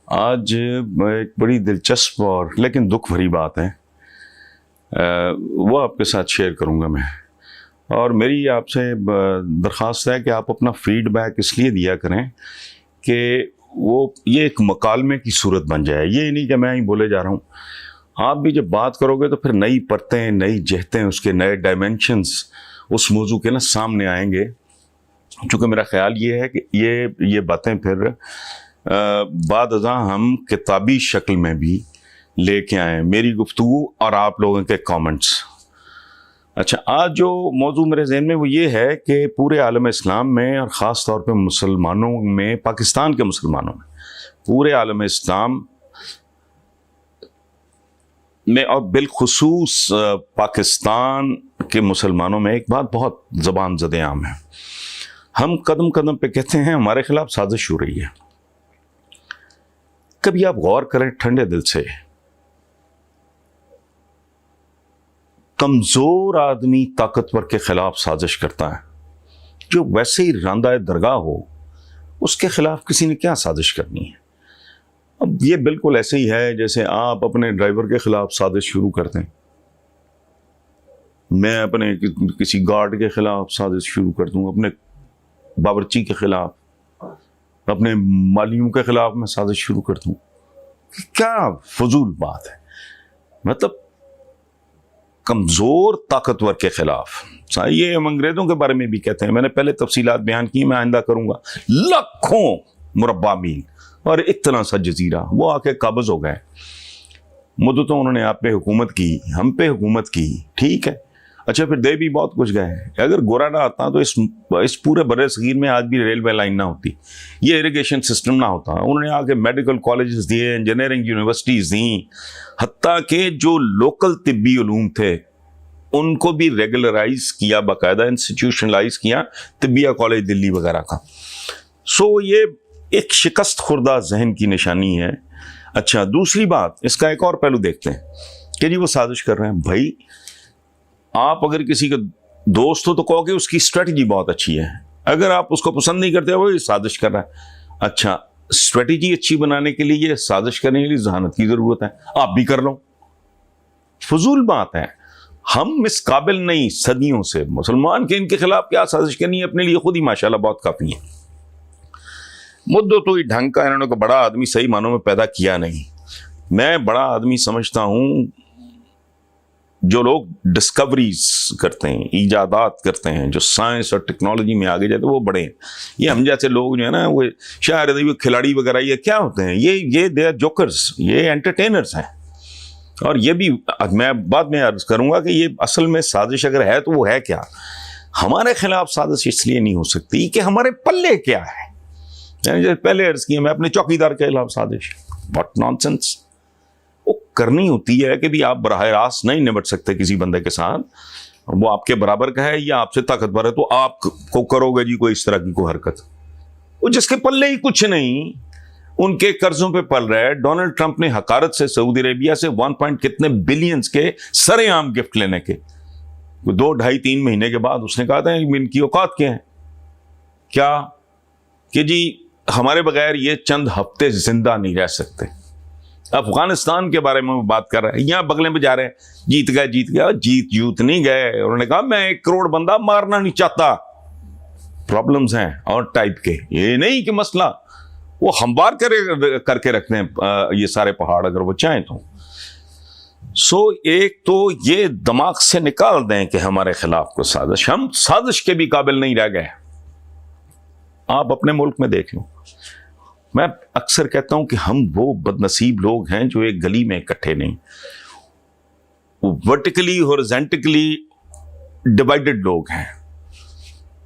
आज एक बड़ी दिलचस्प और लेकिन दुख भरी बात है, वो आपके साथ शेयर करूंगा मैं। और मेरी आपसे दरख्वास्त है कि आप अपना फीडबैक इसलिए दिया करें कि ये एक मकालमे की सूरत बन जाए। ये नहीं कि मैं ही बोले जा रहा हूँ, आप भी जब बात करोगे तो फिर नई परतें, नई जहतें, उसके नए डायमेंशंस उस मौजू के सामने आएंगे। चूँकि मेरा ख्याल ये है कि ये बातें फिर बाद अज़ां हम किताबी शक्ल में भी लेके आएँ, मेरी गुफ्तगू और आप लोगों के कमेंट्स। अच्छा, आज जो मौजू मेरे ज़हन में वो ये है कि पूरे आलम इस्लाम में और ख़ास तौर पे मुसलमानों में, पाकिस्तान के मुसलमानों में, पूरे आलम इस्लाम में और बिलखुसूस पाकिस्तान के मुसलमानों में एक बात बहुत ज़बान ज़दे आम है। हम कदम कदम पे कहते हैं हमारे खिलाफ साजिश हो रही है। कभी आप गौर करें ठंडे दिल से, कमजोर आदमी ताकतवर के खिलाफ साजिश करता है। जो वैसे ही रांदा दरगाह हो, उसके खिलाफ किसी ने क्या साजिश करनी है। अब ये बिल्कुल ऐसे ही है जैसे आप अपने ड्राइवर के खिलाफ साजिश शुरू करते हैं, मैं अपने किसी गार्ड के खिलाफ साजिश शुरू कर दूं, अपने बावर्ची के खिलाफ, अपने मालियों के खिलाफ मैं साजिश शुरू कर दूं। क्या फजूल बात है। मतलब कमजोर ताकतवर के खिलाफ, ये हम अंग्रेजों के बारे में भी कहते हैं, मैंने पहले तफसीलात बयान की, मैं आइंदा करूंगा। लाखों मुरब्बा मील और इतना सा जजीरा वो आके काबज हो गए। मुद्दतों उन्होंने आप पे हुकूमत की, हम पे हुकूमत की, ठीक है। अच्छा, फिर दे भी बहुत कुछ गए। अगर गोरा ना आता तो इस पूरे बड़े सगीर में आज भी रेलवे लाइन ना होती, ये इरिगेशन सिस्टम ना होता। उन्होंने आके मेडिकल कॉलेजेस दिए, इंजीनियरिंग यूनिवर्सिटीज़ दी, हत्ता के जो लोकल तिब्बी उलूम थे उनको भी रेगुलराइज किया, बाकायदा इंस्टीट्यूशनलाइज किया, तिब्बिया कॉलेज दिल्ली वगैरह का। सो ये एक शिकस्त खुर्दा जहन की निशानी है। अच्छा, दूसरी बात, इसका एक और पहलू देखते हैं कि जी वो साजिश कर रहे हैं। भाई, आप अगर किसी का दोस्त हो तो कहोगे उसकी स्ट्रेटजी बहुत अच्छी है। अगर आप उसको पसंद नहीं करते, वो ये साजिश कर रहा है। अच्छा, स्ट्रेटजी अच्छी बनाने के लिए, ये साजिश करने के लिए जहानत की जरूरत है, आप भी कर लो। फजूल बात है। हम इस काबिल नहीं सदियों से मुसलमान के इनके खिलाफ क्या साजिश करनी है, अपने लिए खुद ही माशाल्लाह बहुत काफी है। मुद्दों तो ही ढंग का इन्होंने को बड़ा आदमी सही मानों में पैदा किया नहीं। मैं बड़ा आदमी समझता हूं जो लोग डिस्कवरीज करते हैं, ईजादात करते हैं, जो साइंस और टेक्नोलॉजी में आगे जाते हैं, वो बड़े हैं। ये हम जैसे लोग जो है ना, वो शायद वो खिलाड़ी वगैरह ये क्या होते हैं, ये दे आर जोकर्स, ये एंटरटेनर्स हैं। और ये भी मैं बाद में अर्ज करूंगा कि ये असल में साजिश अगर है तो वो है क्या। हमारे खिलाफ साजिश इसलिए नहीं हो सकती कि हमारे पल्ले क्या है। जैसे पहले अर्ज किया, मैं अपने चौकीदार के खिलाफ साजिश, व्हाट नॉनसेंस। वो करनी होती है कि भी आप बराह रास्त नहीं निपट सकते किसी बंदे के साथ, वो आपके बराबर का है या आपसे ताकतवर है, तो आप को करोगे जी कोई इस तरह की कोई हरकत। वो जिसके पल्ले ही कुछ नहीं, उनके कर्जों पे पल रहा है। डोनाल्ड ट्रंप ने हकारत से सऊदी अरेबिया से 1 पॉइंट कितने बिलियंस के सरेआम गिफ्ट लेने के 2, 2.5, 3 महीने के बाद उसने कहा था इनकी औकात क्या है, क्या कि जी हमारे बगैर ये चंद हफ्ते जिंदा नहीं रह सकते। अफगानिस्तान के बारे में बात कर रहे हैं, यहां बगले में जा रहे हैं, जीत गया, जीत नहीं गए। उन्होंने कहा मैं 1 करोड़ बंदा मारना नहीं चाहता। प्रॉब्लम्स हैं और टाइप के, ये नहीं कि मसला वो हमवार करके रखते हैं ये सारे पहाड़ अगर वो चाहें तो। सो एक तो ये दिमाग से निकाल दें कि हमारे खिलाफ को साजिश, हम साजिश के भी काबिल नहीं रह गए। आप अपने मुल्क में देख लो, मैं अक्सर कहता हूं कि हम वो बदनसीब लोग हैं जो एक गली में इकट्ठे नहीं, वर्टिकली हॉरिजॉन्टली डिवाइडेड लोग हैं।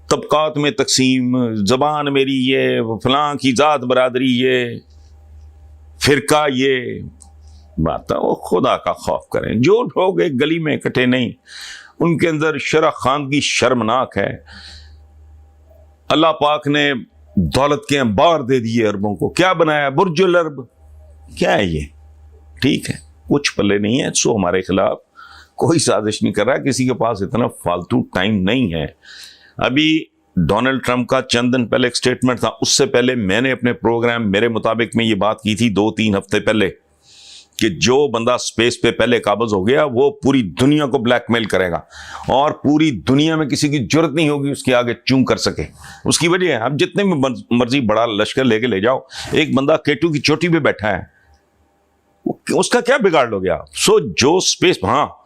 तबकात में तकसीम, जबान मेरी ये, फलां की जात बरादरी ये, फिरका ये बात है। वो खुदा का खौफ करें। जो लोग एक गली में इकट्ठे नहीं, उनके अंदर शरह खानगी शर्मनाक है। अल्लाह पाक ने दौलत के अंबार दे दिए अरबों को, क्या बनाया, बुर्जुल अरब, क्या है ये, ठीक है, कुछ पल्ले नहीं है। सो हमारे खिलाफ कोई साजिश नहीं कर रहा है, किसी के पास इतना फालतू टाइम नहीं है। अभी डोनाल्ड ट्रंप का चंद दिन पहले एक स्टेटमेंट था, उससे पहले मैंने अपने प्रोग्राम मेरे मुताबिक में ये बात की थी 2-3 हफ्ते पहले कि जो बंदा स्पेस पे पहले काबिज हो गया वो पूरी दुनिया को ब्लैकमेल करेगा और पूरी दुनिया में किसी की जरूरत नहीं होगी उसके आगे चूं कर सके। उसकी वजह है, आप जितने भी मर्जी बड़ा लश्कर लेके ले जाओ, एक बंदा केटू की चोटी पे बैठा है, उसका क्या बिगाड़ लोगे आप? सो जो स्पेस, हाँ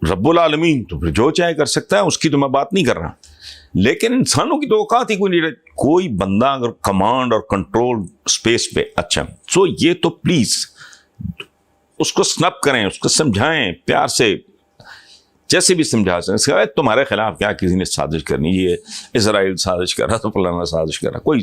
रब्बुल आलमीन तो फिर जो चाहे कर सकता है, उसकी तो मैं बात नहीं कर रहा, लेकिन इंसानों की तो औकात ही कोई नहीं रही। कोई बंदा अगर कमांड और कंट्रोल स्पेस पे, अच्छा सो ये तो प्लीज उसको स्नप करें, उसको समझाएं प्यार से, जैसे भी समझा सकते। तुम्हारे खिलाफ क्या किसी ने साजिश करनी, ये इजराइल साजिश कर रहा तो फलाना साजिश कर रहा, कोई